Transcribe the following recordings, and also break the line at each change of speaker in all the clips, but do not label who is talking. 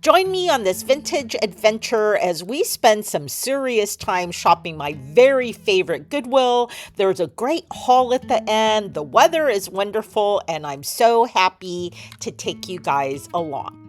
Join me on this vintage adventure as we spend some serious time shopping my very favorite Goodwill. There's a great haul at the end. The weather is wonderful, and I'm so happy to take you guys along.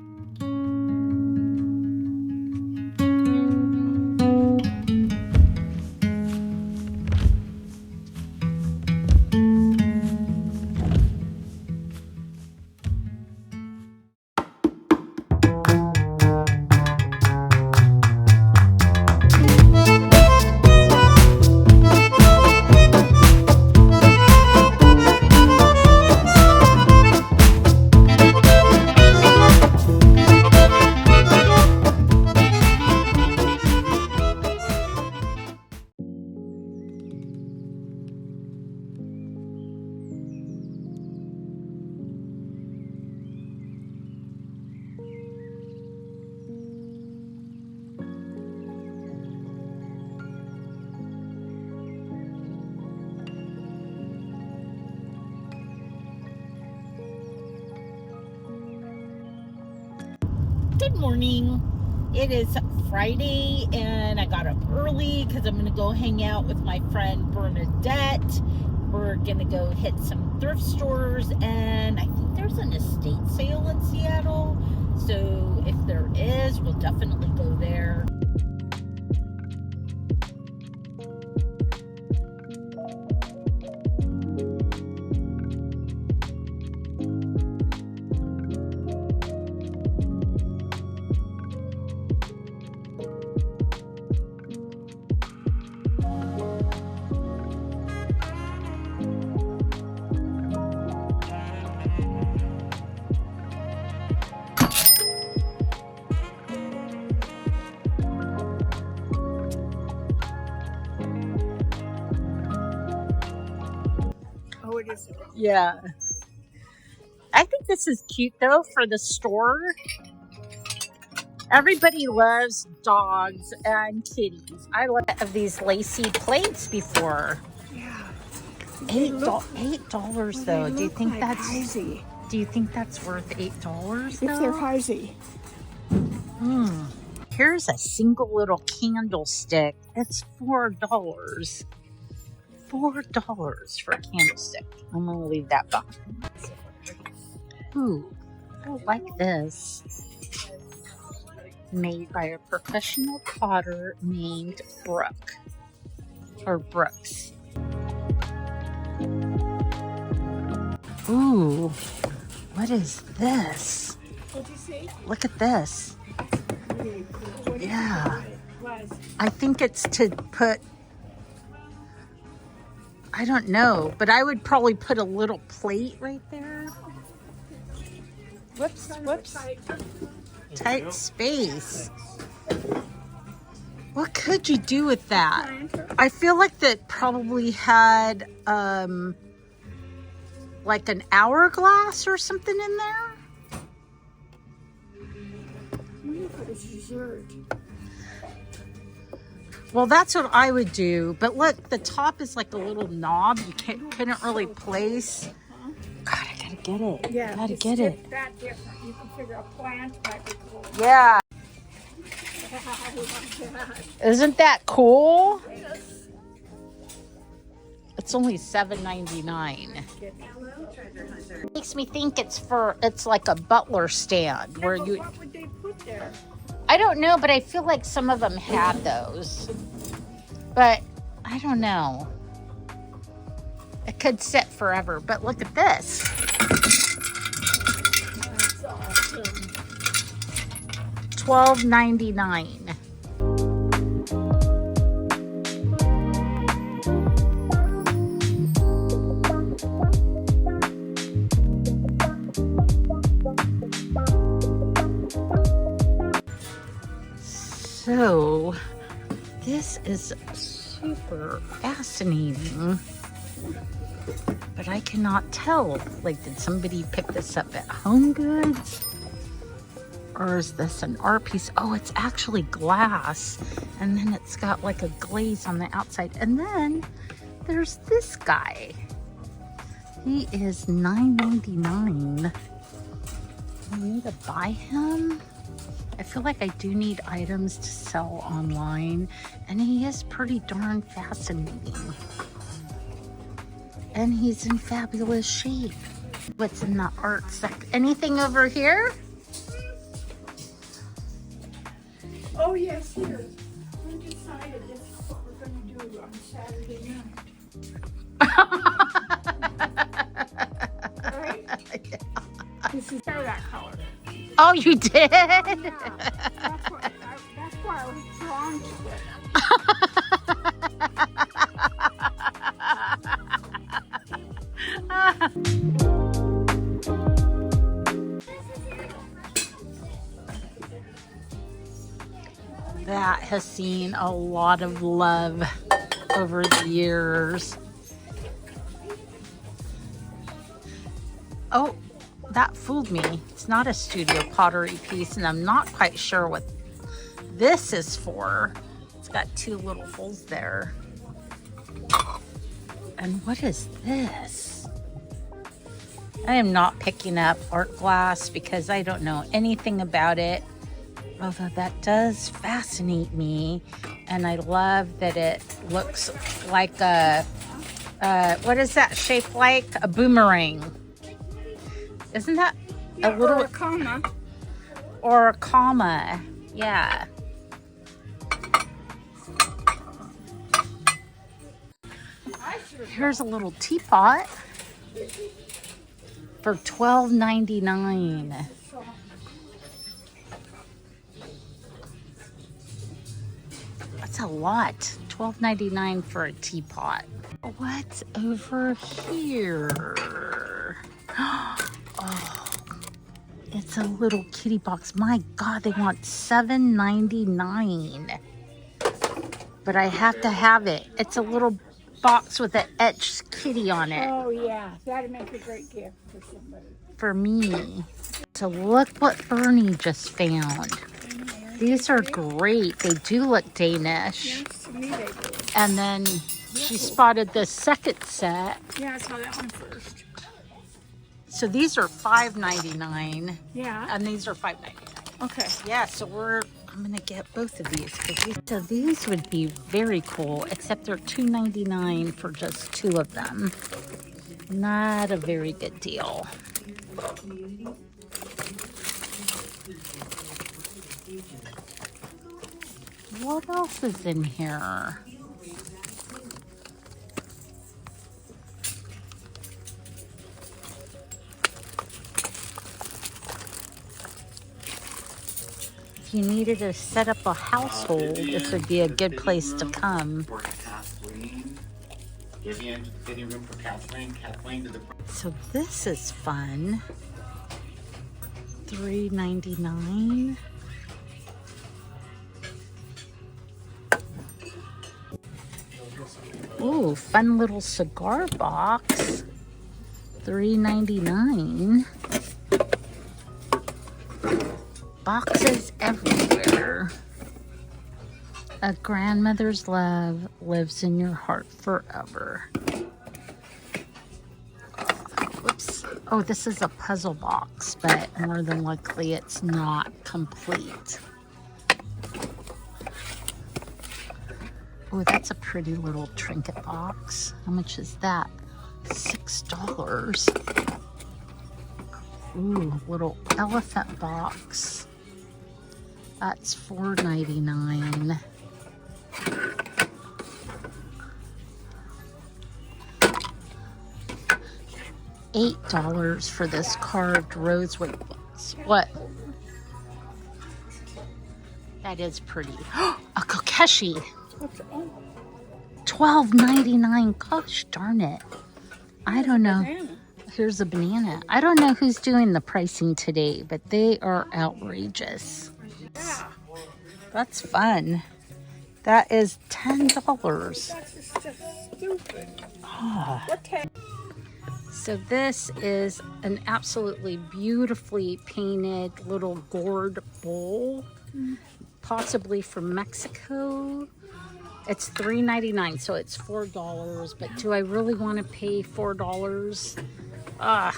Good morning. It is Friday and I got up early because I'm going to go hang out with my friend Bernadette. We're going to go hit some thrift stores, and I think there's an estate sale in Seattle. So if there is, we'll definitely go there. Yeah. I think this is cute though for the store. Everybody loves dogs and kitties. I love these lacy plates before.
Yeah.
$8 though. Do you think
like
that's
Heisey.
Do you think that's worth $8
If they're Heisey.
Here's a single little candlestick. It's $4. $4 for a candlestick. I'm gonna leave that behind. Ooh, I like this. Made by a professional potter named Brooks. Ooh, what is this?
What'd you see?
Look at this.
Really cool.
Yeah. I think it's to put, I don't know, but I would probably put a little plate right there. Whoops. Tight space. What could you do with that? I feel like that probably had like an hourglass or something in there. Well, that's what I would do. But look, the top is like a little knob. You couldn't really place. God, I gotta get it.
Yeah,
gotta get it.
That different. You can figure a plant might be cool.
Yeah. Isn't that cool?
Yes.
It's only $7.99. Makes me think it's like a butler stand where you.
What would they put there?
I don't know, but I feel like some of them had those. But I don't know. It could sit forever, but look at this.
That's awesome.
$12.99. So, this is super fascinating, but I cannot tell. Like, did somebody pick this up at Home Goods? Or is this an art piece? Oh, it's actually glass. And then it's got like a glaze on the outside. And then there's this guy. He is $9.99. I need to buy him. I feel like I do need items to sell online, and he is pretty darn fascinating. And he's in fabulous shape. What's in the art section? Anything over here?
Oh, yes, here. We decided this is what we're going to do on Saturday night. Right?
Yeah.
This is that color.
Oh, you did?
Yeah. That's why I was drawn to it.
That has seen a lot of love over the years. Oh, that fooled me. It's not a studio pottery piece, and I'm not quite sure what this is for. It's got two little holes there. And what is this? I am not picking up art glass because I don't know anything about it. Although that does fascinate me, and I love that it looks like a, what is that shape like? A boomerang. Isn't that a little?
Or a comma.
Or a comma, yeah. Here's a little teapot for $12.99. That's a lot. $12.99 for a teapot. What's over here? Oh, it's a little kitty box. My God, they want $7.99. But I have to have it. It's a little box with an etched kitty on it.
Oh, yeah. That'd make a great gift for somebody.
For me. So look what Bernie just found. These are great. They do look Danish.
Yes, to me they do.
And then she spotted the second set.
Yeah, I saw that one first.
So these are $5.99.
Yeah.
And these are $5.99.
Okay.
Yeah, so I'm gonna get both of these. So these would be very cool, except they're $2.99 for just two of them. Not a very good deal. What else is in here? If you needed to set up a household, this would be a good place to come. So this is fun. $3.99. Ooh, fun little cigar box. $3.99. Boxes everywhere. A grandmother's love lives in your heart forever. Whoops. Oh, this is a puzzle box, but more than likely it's not complete. Oh, that's a pretty little trinket box. How much is that? $6. Ooh, little elephant box. That's $4.99. $8 for this carved rosewood box. What? That is pretty. A kokeshi. $12.99. Gosh darn it. I don't know. Here's a banana. I don't know who's doing the pricing today, but they are outrageous.
Yeah.
That's fun. That is $10.
That's just stupid.
Oh.
What the?
So this is an absolutely beautifully painted little gourd bowl, possibly from Mexico. It's $3.99, so it's $4. But do I really want to pay $4? I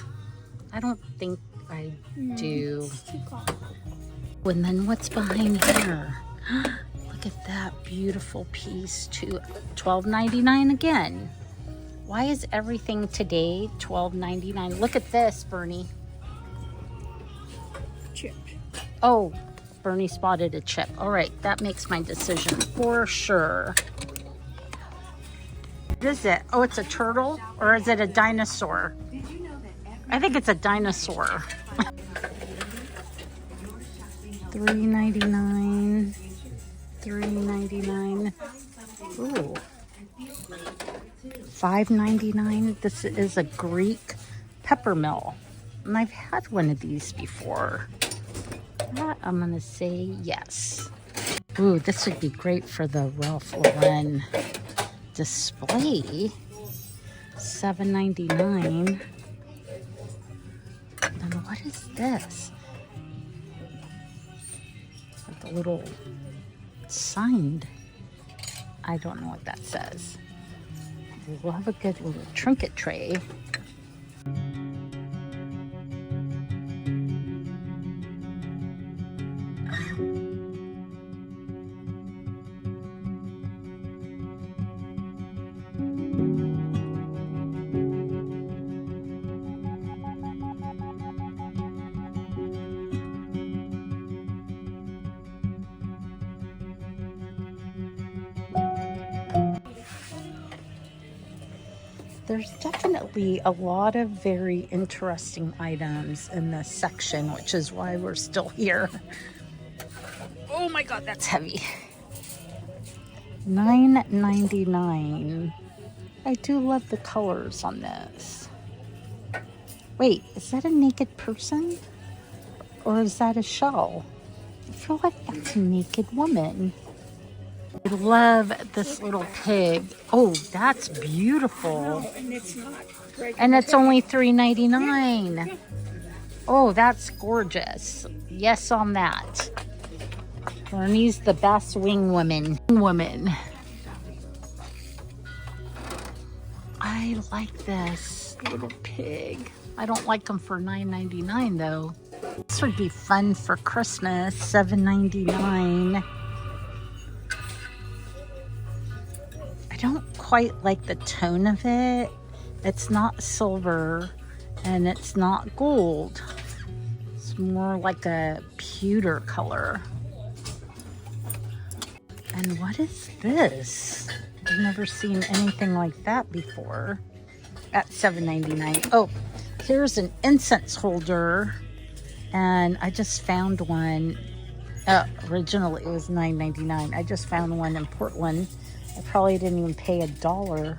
don't think I do.
It's too common.
And then what's behind here? Look at that beautiful piece to $12.99 again. Why is everything today $12.99? Look at this, Bernie.
Chip.
Oh, Bernie spotted a chip. All right, that makes my decision for sure. What is it? Oh, it's a turtle? Or is it a dinosaur? I think it's a dinosaur. $3.99. $3.99. Ooh. $5.99. This is a Greek peppermill. And I've had one of these before. I'm gonna say yes. Ooh, this would be great for the Ralph Lauren display. $7.99. And what is this? Like a little signed. I don't know what that says. We'll have a good little trinket tray. There's definitely a lot of very interesting items in this section, which is why we're still here. Oh my God, that's heavy. $9.99. I do love the colors on this. Wait, is that a naked person? Or is that a shell? I feel like that's a naked woman. I love this little pig. Oh, that's beautiful.
No, and it's not.
And it's only $3.99. Oh, that's gorgeous. Yes on that. Bernie's the best wing woman. I like this little pig. I don't like them for $9.99 though. This would be fun for Christmas. $7.99. I don't quite like the tone of it. It's not silver and it's not gold. It's more like a pewter color. And what is this? I've never seen anything like that before at $7.99. Oh, here's an incense holder. And I just found one. Originally it was $9.99. I just found one in Portland. I probably didn't even pay $1.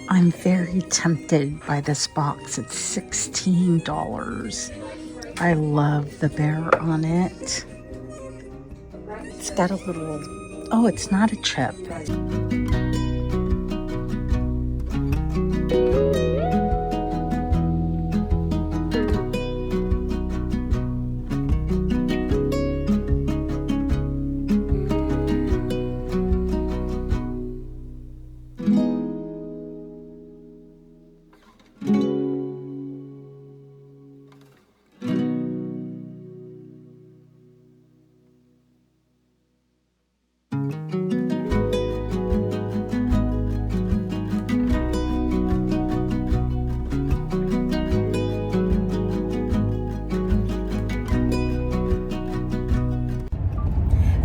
I'm very tempted by this box. It's $16. I love the bear on it. It's got a little, oh, it's not a chip.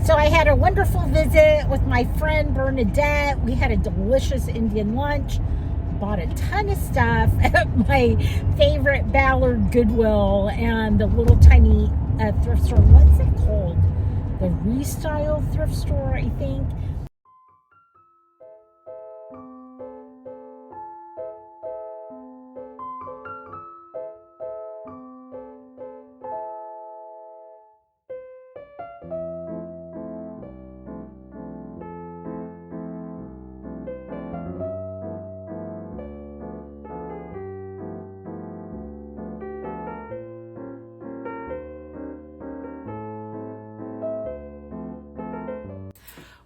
So I had a wonderful visit with my friend Bernadette. We had a delicious Indian lunch. Bought a ton of stuff at my favorite Ballard Goodwill and the little tiny thrift store. What's it called? The Restyle thrift store, I think.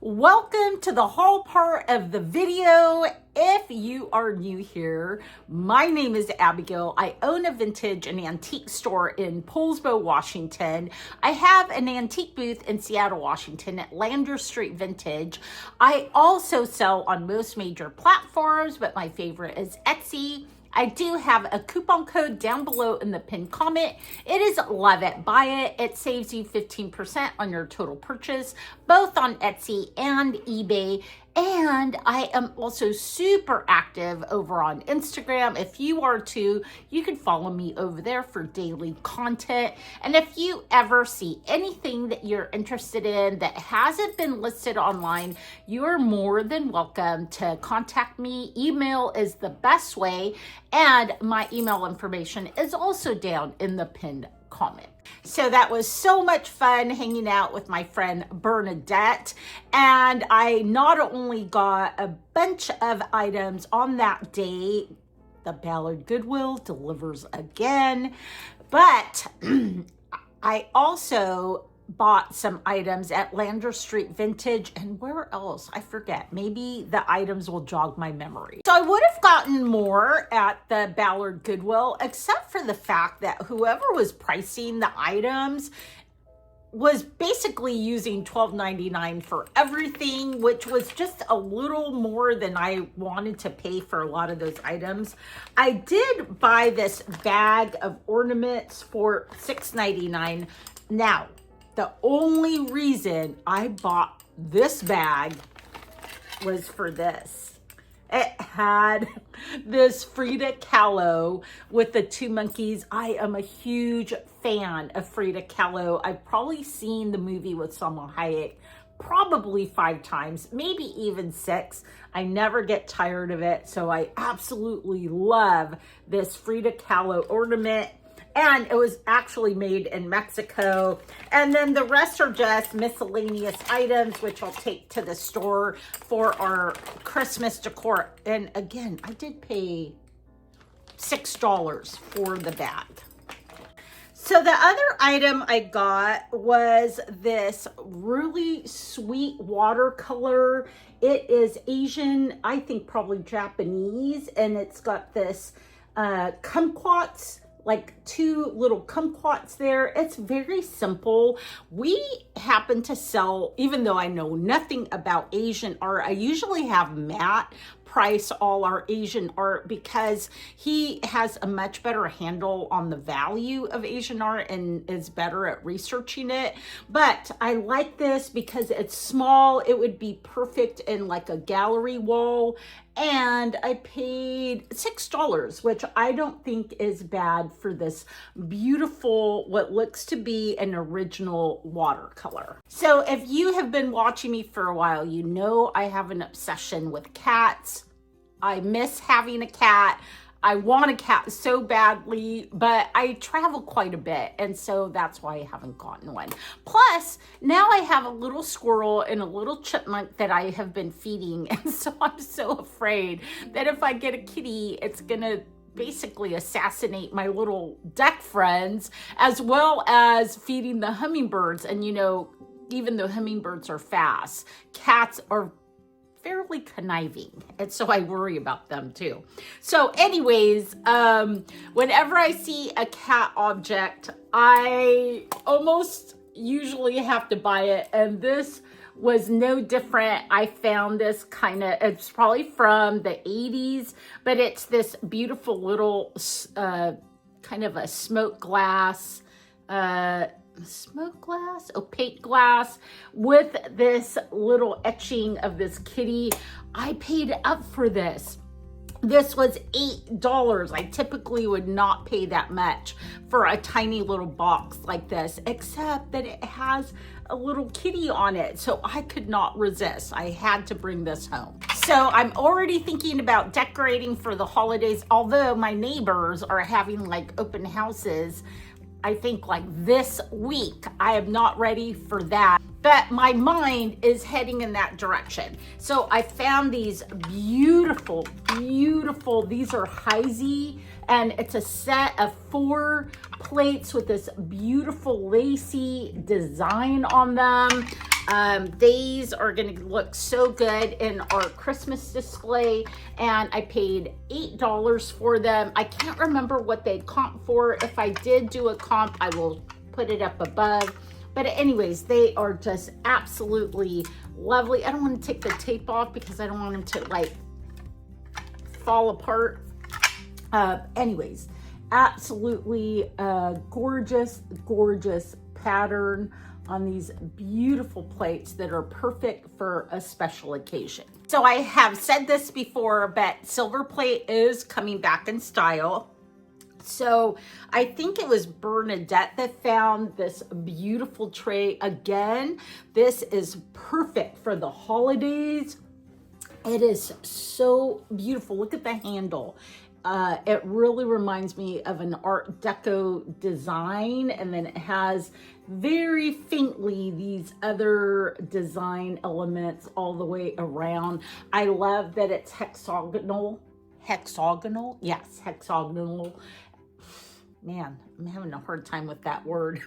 Welcome to the haul part of the video. If you are new here, my name is Abigail. I own a vintage and antique store in Poulsbo, Washington. I have an antique booth in Seattle, Washington at Lander Street Vintage. I also sell on most major platforms, but my favorite is Etsy. I do have a coupon code down below in the pinned comment. It is LOVEITBUYIT. It saves you 15% on your total purchase, both on Etsy and eBay. And I am also super active over on Instagram. If you are too, you can follow me over there for daily content. And if you ever see anything that you're interested in that hasn't been listed online, you are more than welcome to contact me. Email is the best way. And my email information is also down in the pinned comment. So that was so much fun hanging out with my friend Bernadette. And I not only got a bunch of items on that day, the Seattle Goodwill delivers again, but I also bought some items at Lander Street Vintage, and where else? I forget. Maybe the items will jog my memory. So I would have gotten more at the Seattle Goodwill, except for the fact that whoever was pricing the items was basically using $12.99 for everything, which was just a little more than I wanted to pay for a lot of those items. I did buy this bag of ornaments for $6.99. Now, the only reason I bought this bag was for this. It had this Frida Kahlo with the two monkeys. I am a huge fan of Frida Kahlo. I've probably seen the movie with Salma Hayek probably 5 times, maybe even 6. I never get tired of it. So I absolutely love this Frida Kahlo ornament. And it was actually made in Mexico. And then the rest are just miscellaneous items, which I'll take to the store for our Christmas decor. And again, I did pay $6 for the bag. So the other item I got was this really sweet watercolor. It is Asian, I think probably Japanese, and it's got this kumquats, like 2 little kumquats there. It's very simple. We happen to sell, even though I know nothing about Asian art, I usually have Matt price all our Asian art because he has a much better handle on the value of Asian art and is better at researching it. But I like this because it's small. It would be perfect in like a gallery wall. And I paid $6, which I don't think is bad for this beautiful, what looks to be an original watercolor. So if you have been watching me for a while, you know I have an obsession with cats. I miss having a cat. I want a cat so badly, but I travel quite a bit, and so that's why I haven't gotten one. Plus, now I have a little squirrel and a little chipmunk that I have been feeding, and so I'm so afraid that if I get a kitty, it's gonna basically assassinate my little duck friends, as well as feeding the hummingbirds. And you know, even though hummingbirds are fast, cats are fairly conniving, and so I worry about them too. So anyways, whenever I see a cat object, I almost usually have to buy it, and this was no different. I found this it's probably from the 80s, but it's this beautiful little kind of a smoke glass, opaque glass with this little etching of this kitty. I paid up for this. This was $8. I typically would not pay that much for a tiny little box like this, except that it has a little kitty on it. So I could not resist. I had to bring this home. So I'm already thinking about decorating for the holidays, although my neighbors are having like open houses, I think like this week. I am not ready for that, but my mind is heading in that direction. So I found these beautiful, these are Heisey, and it's a set of 4 plates with this beautiful lacy design on them. These are going to look so good in our Christmas display, and I paid $8 for them. I can't remember what they comp for. If I did do a comp, I will put it up above. But anyways, they are just absolutely lovely. I don't want to take the tape off because I don't want them to like fall apart. Anyways, absolutely gorgeous, gorgeous pattern on these beautiful plates that are perfect for a special occasion. So I have said this before, but silver plate is coming back in style. So I think it was Bernadette that found this beautiful tray. Again, this is perfect for the holidays. It is so beautiful. Look at the handle. It really reminds me of an Art Deco design, and then it has very faintly these other design elements all the way around. I love that it's hexagonal. Yes, hexagonal. Man, I'm having a hard time with that word.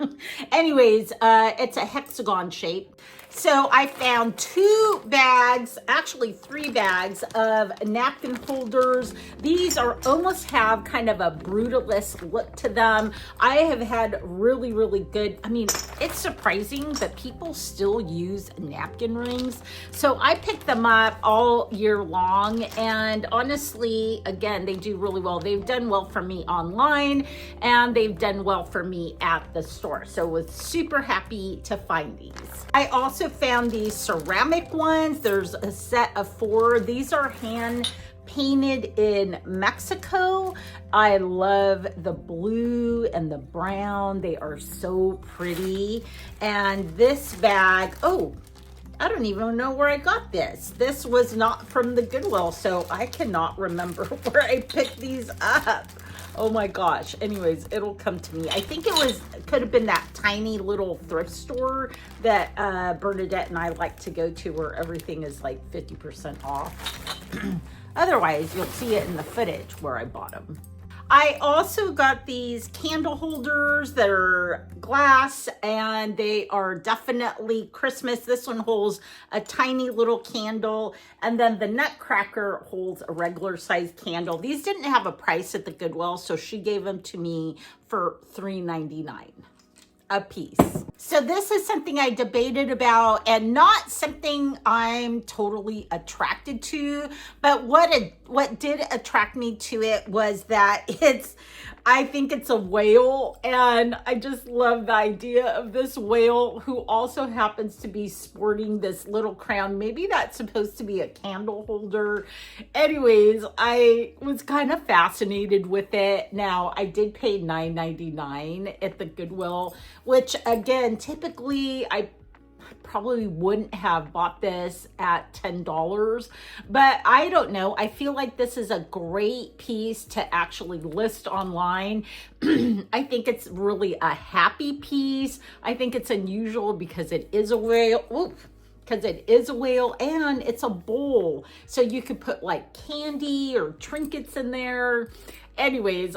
Anyways, it's a hexagon shape. So I found 2 bags, actually 3 bags of napkin holders. These are almost have kind of a brutalist look to them. I have had really, really good, I mean, it's surprising that people still use napkin rings. So I picked them up all year long, and honestly, again, they do really well. They've done well for me online, and they've done well for me at the store. So I was super happy to find these. I also found these ceramic ones. There's a set of 4. These are hand painted in Mexico. I love the blue and the brown. They are so pretty. And this bag, oh, I don't even know where I got this. This was not from the Goodwill, so I cannot remember where I picked these up. Oh my gosh. Anyways, it'll come to me. I think it could have been that tiny little thrift store that Bernadette and I like to go to, where everything is like 50% off. Otherwise, you'll see it in the footage where I bought them. I also got these candle holders that are glass, and they are definitely Christmas. This one holds a tiny little candle, and then the Nutcracker holds a regular sized candle. These didn't have a price at the Goodwill, so she gave them to me for $3.99 a piece. So this is something I debated about, and not something I'm totally attracted to, but what did attract me to it was that I think it's a whale, and I just love the idea of this whale, who also happens to be sporting this little crown. Maybe that's supposed to be a candle holder. Anyways, I was kind of fascinated with it. Now, I did pay $9.99 at the Goodwill, which again, typically I probably wouldn't have bought this at $10, but I don't know. I feel like this is a great piece to actually list online. I think it's really a happy piece. I think it's unusual because it is a whale. Oops. Because it is a whale, and it's a bowl. So you could put like candy or trinkets in there. Anyways,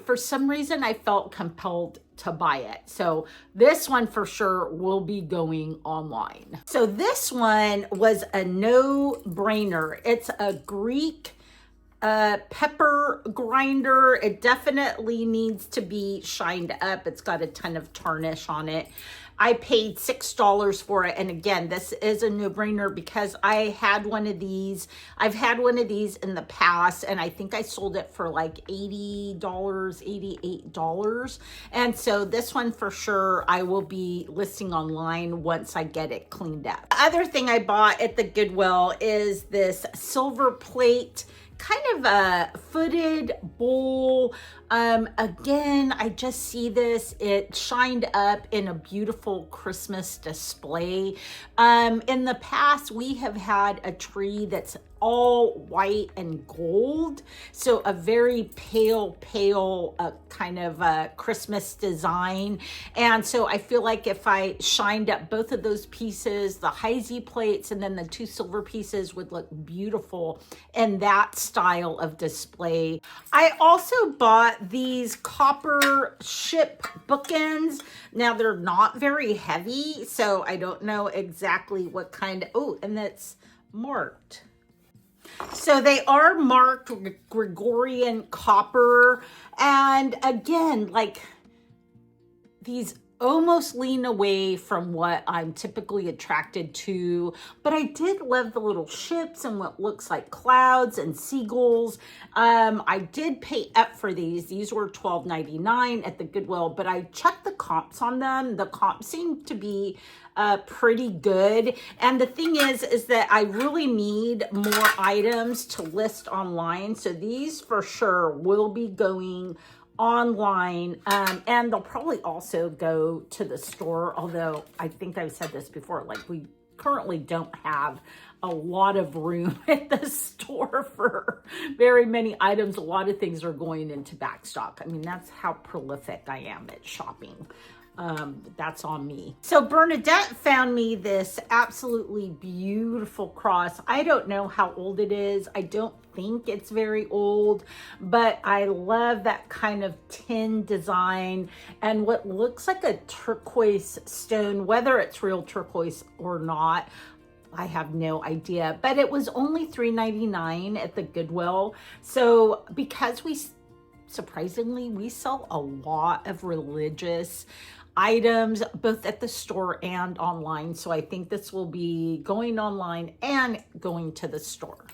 for some reason, I felt compelled to buy it. So this one for sure will be going online. So this one was a no-brainer. It's a Greek pepper grinder. It definitely needs to be shined up. It's got a ton of tarnish on it. I paid $6 for it. And again, this is a no-brainer because I had one of these. I've had one of these in the past, and I think I sold it for like $80, $88. And so this one for sure I will be listing online once I get it cleaned up. The other thing I bought at the Goodwill is this silver plate, kind of a footed bowl. Again, I just see this, it shined up in a beautiful Christmas display. In the past, we have had a tree that's all white and gold. So a very pale kind of a Christmas design. And so I feel like if I shined up both of those pieces, the Heisey plates and then the 2 silver pieces, would look beautiful in that style of display. I also bought got these copper ship bookends. Now they're not very heavy, so I don't know exactly what kind of, oh, and that's marked. So they are marked Gregorian copper. And again, like these almost lean away from what I'm typically attracted to, but I did love the little ships and what looks like clouds and seagulls. I did pay up for these. These were $12.99 at the Goodwill, but I checked the comps on them. The comps seem to be pretty good. And the thing is that I really need more items to list online. So these for sure will be going online, and they'll probably also go to the store, although I think I've said this before, like we currently don't have a lot of room at the store for very many items. A lot of things are going into backstock. I mean, that's how prolific I am at shopping. That's on me. So Bernadette found me this absolutely beautiful cross. I don't know how old it is. I don't think it's very old, but I love that kind of tin design and what looks like a turquoise stone, whether it's real turquoise or not. I have no idea, but it was only $3.99 at the Goodwill. So because surprisingly, we sell a lot of religious items both at the store and online. So I think this will be going online and going to the store.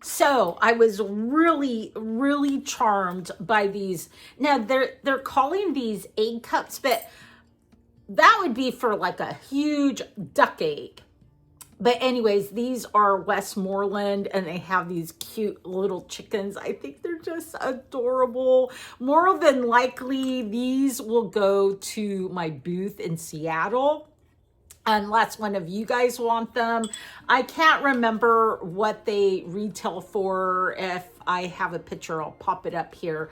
So I was really, really charmed by these. Now they're calling these egg cups, but that would be for like a huge duck egg. But anyways, these are Westmoreland and they have these cute little chickens. I think they're just adorable. More than likely, these will go to my booth in Seattle, unless one of you guys want them. I can't remember what they retail for. If I have a picture, I'll pop it up here,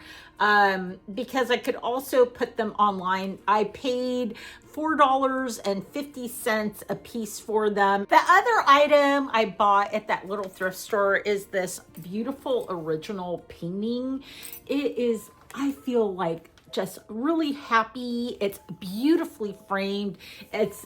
because I could also put them online. I paid $4.50 a piece for them. The other item I bought at that little thrift store is this beautiful original painting. It is, I feel like, just really happy. It's beautifully framed.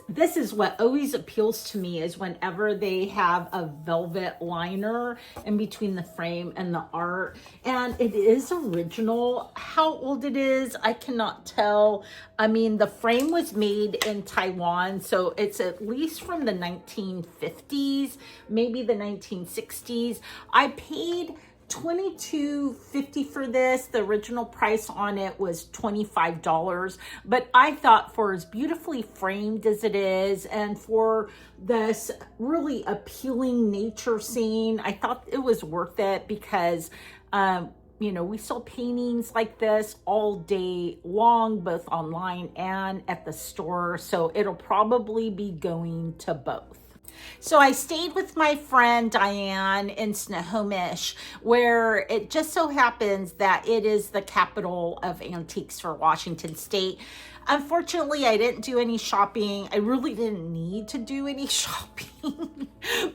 This is what always appeals to me, is whenever they have a velvet liner in between the frame and the art. And it is original. How old it is, I cannot tell. I mean, the frame was made in Taiwan, so it's at least from the 1950s, maybe the 1960s. I paid $22.50 for this. The original price on it was $25, but I thought for as beautifully framed as it is and for this really appealing nature scene, I thought it was worth it because you know, we sell paintings like this all day long, both online and at the store, so it'll probably be going to both. So I stayed with my friend Diane in Snohomish, where it just so happens that it is the capital of antiques for Washington State. Unfortunately, I didn't do any shopping. I really didn't need to do any shopping,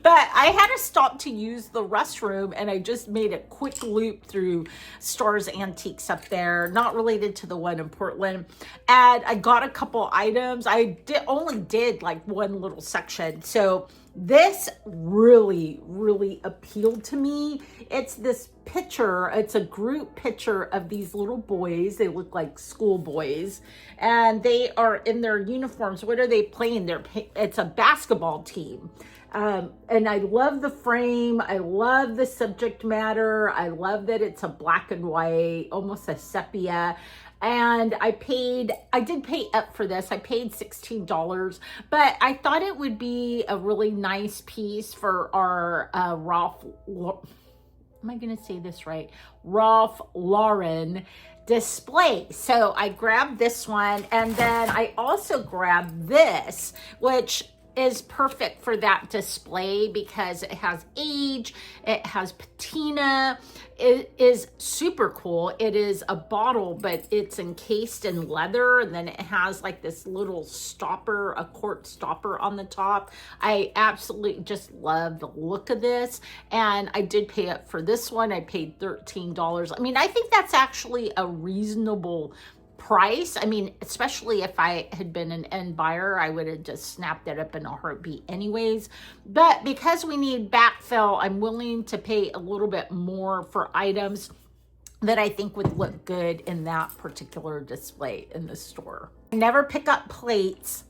but I had to stop to use the restroom, and I just made a quick loop through Stars Antiques up there, not related to the one in Portland. And I got a couple items. I only did like one little section. So this really, really appealed to me. It's this picture. It's a group picture of these little boys. They look like school boys, and they are in their uniforms. What are they playing? It's a basketball team. And I love the frame. I love the subject matter. I love that it's a black and white, almost a sepia. And I did pay up for this. I paid $16, but I thought it would be a really nice piece for our Ralph Lauren display. So I grabbed this one, and then I also grabbed this, which is perfect for that display because it has age, it has patina, it is super cool. It is a bottle, but it's encased in leather, and then it has like this little stopper, a quart stopper on the top. I absolutely just love the look of this, and I did pay up for this one. I paid $13. I mean, I think that's actually a reasonable price. I mean, especially if I had been an end buyer, I would have just snapped it up in a heartbeat anyways. But because we need backfill, I'm willing to pay a little bit more for items that I think would look good in that particular display in the store. I never pick up plates,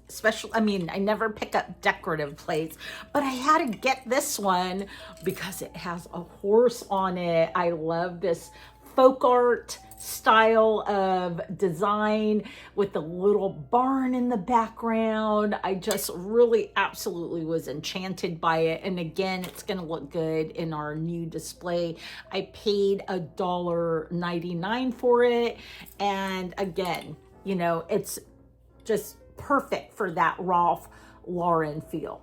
I never pick up decorative plates, but I had to get this one because it has a horse on it. I love this folk art style of design with the little barn in the background. I just really absolutely was enchanted by it. And again, it's going to look good in our new display. I paid $1.99 for it. And again, you know, it's just perfect for that Ralph Lauren feel.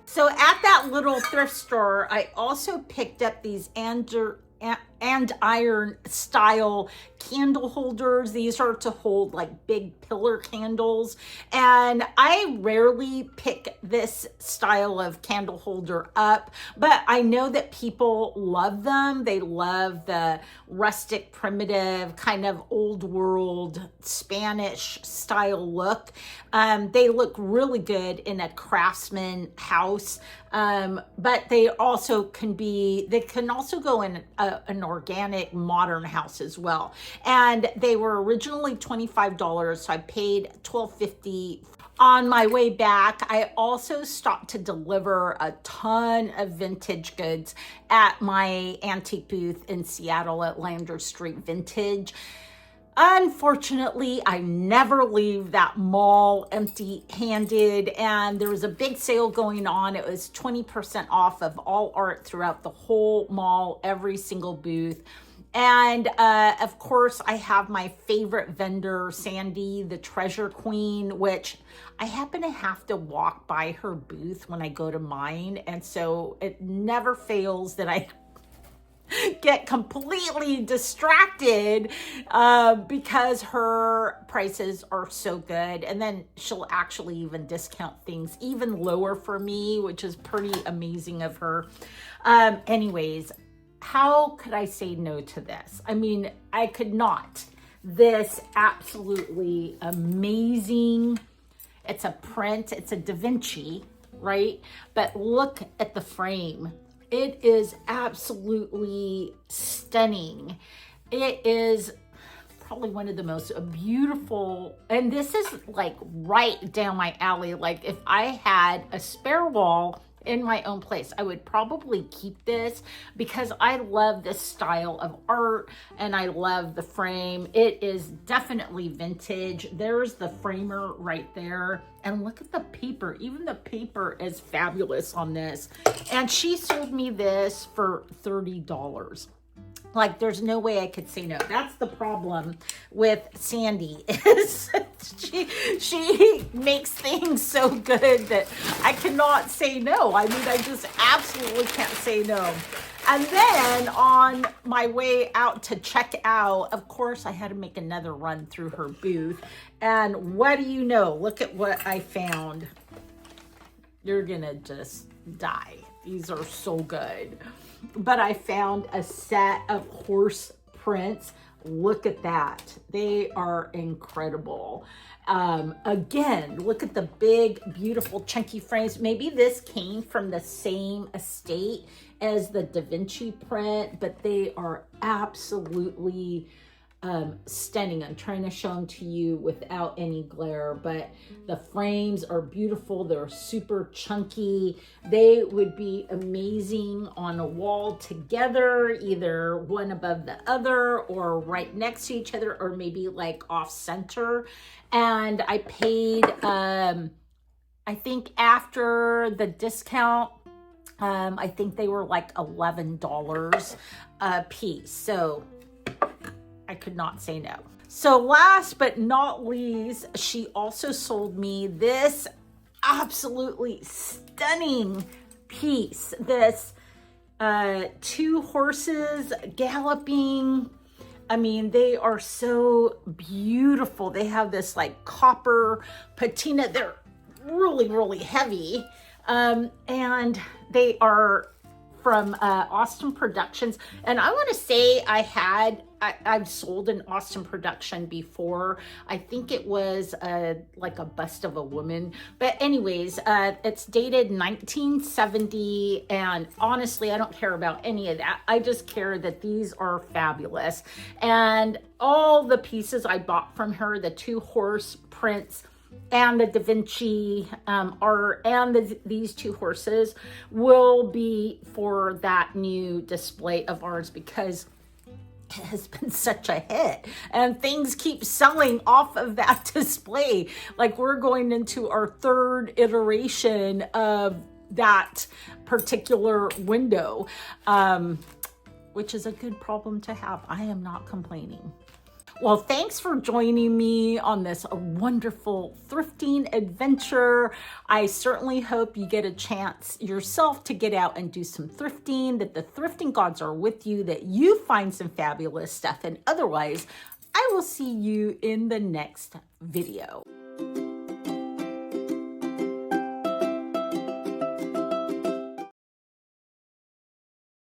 So at that little thrift store, I also picked up these andiron style candle holders. These are to hold like big pillar candles, and I rarely pick this style of candle holder up, but I know that people love them. They love the rustic, primitive, kind of old world Spanish style look. They look really good in a craftsman house, but they can also go in an organic modern house as well. And they were originally $25, so I paid $12.50. On my way back, I also stopped to deliver a ton of vintage goods at my antique booth in Seattle at Lander Street Vintage. Unfortunately, I never leave that mall empty-handed, and there was a big sale going on. It was 20% off of all art throughout the whole mall, every single booth. And of course, I have my favorite vendor, Sandy, the Treasure Queen, which I happen to have to walk by her booth when I go to mine. And so it never fails that I get completely distracted because her prices are so good. And then she'll actually even discount things even lower for me, which is pretty amazing of her. Anyways, how could I say no to this? I mean, I could not. This absolutely amazing. It's a print. It's a Da Vinci, right? But look at the frame. It is absolutely stunning. It is probably one of the most beautiful, and this is like right down my alley. Like if I had a spare wall in my own place, I would probably keep this because I love this style of art and I love the frame. It is definitely vintage. There's the framer right there. And look at the paper. Even the paper is fabulous on this. And she sold me this for $30. Like, there's no way I could say no. That's the problem with Sandy, is she makes things so good that I cannot say no. I mean, I just absolutely can't say no. And then on my way out to check out, of course, I had to make another run through her booth. And what do you know? Look at what I found. You're gonna just die. These are so good. But I found a set of horse prints. Look at that. They are incredible. Again, look at the big, beautiful, chunky frames. Maybe this came from the same estate as the Da Vinci print, but they are absolutely stunning. I'm trying to show them to you without any glare, but the frames are beautiful. They're super chunky. They would be amazing on a wall together, either one above the other or right next to each other, or maybe like off center. And I paid, I think after the discount, I think they were like $11 a piece. So I could not say no. So last but not least, she also sold me this absolutely stunning piece. This 2 horses galloping. I mean, they are so beautiful. They have this like copper patina. They're really, really heavy. And they are from Austin Productions. And I want to say I've sold an Austin production before. I think it was like a bust of a woman. But anyways, it's dated 1970. And honestly, I don't care about any of that. I just care that these are fabulous. And all the pieces I bought from her, the 2 horse prints, and the Da Vinci art, and these 2 horses will be for that new display of ours, because it has been such a hit and things keep selling off of that display. Like, we're going into our 3rd iteration of that particular window, which is a good problem to have. I am not complaining. Well, thanks for joining me on this wonderful thrifting adventure. I certainly hope you get a chance yourself to get out and do some thrifting, that the thrifting gods are with you, that you find some fabulous stuff, and otherwise, I will see you in the next video.